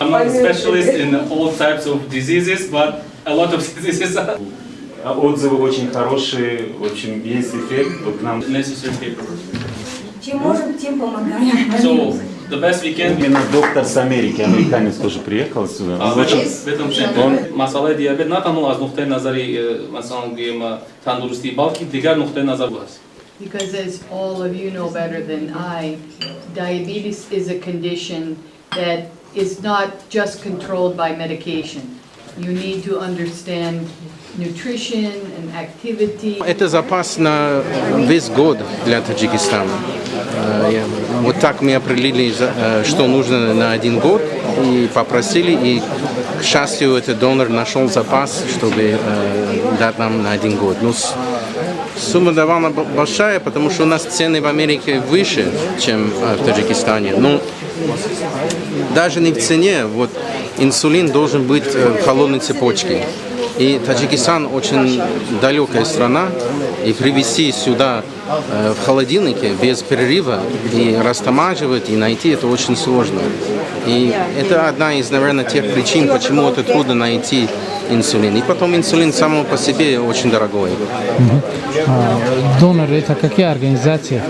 I'm not a specialist in all types of diseases, but a lot of diseases are Отзывы очень хорошие, в общем, есть эффект. Вот нам necessary paperwork. Чем можем, тем помогаем. So the best we can. именно доктор с Америки, американец тоже приехал сюда. Он очень... مسئله دیابت نه تنها از نقطه نظری مثلا گیم تندرستی بلکه دیگر نقطه نظر است. Because as all of you know better than I, diabetes is a condition that is not just controlled by medication. You need to understand nutrition and activity. Это запас на весь год для Таджикистана. Вот так мы определили, что нужно на 1 год, и попросили, и, к счастью, этот донор нашел запас, чтобы дать нам на 1 год. Но сумма довольно большая, потому что у нас цены в Америке выше, чем в Таджикистане. Но даже не в цене, вот инсулин должен быть в холодной цепочке. И Таджикистан очень далекая страна, и привезти сюда в холодильнике без перерыва и растамаживать, и найти это очень сложно. И это одна из, наверное, тех причин, почему это трудно найти инсулин. И потом инсулин сам по себе очень дорогой. Доноры это какие организации?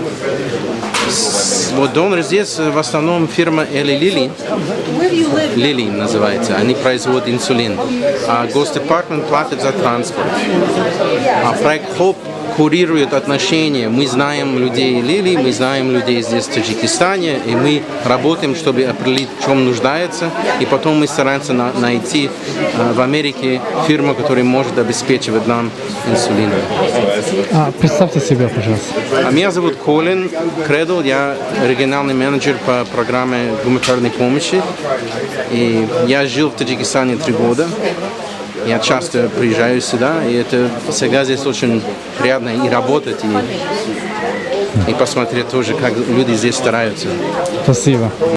Вот донор здесь в основном фирма Eli Lilly. Lilly называется. Они производят инсулин. А Госдепартамент платит за транспорт. А проект HOPE курирует отношения. Мы знаем людей Lilly, мы знаем людей здесь в Таджикистане, и мы работаем, чтобы определить, в чем нуждается, и потом мы стараемся найти в Америке фирму, которая может обеспечивать нам инсулин. Представьте себя, пожалуйста. Меня зовут Колин Кредл, я региональный менеджер по программе гуманитарной помощи, и я жил в Таджикистане 3 года. Я часто приезжаю сюда, и это всегда здесь очень приятно и работать, и посмотреть тоже, как люди здесь стараются. Спасибо.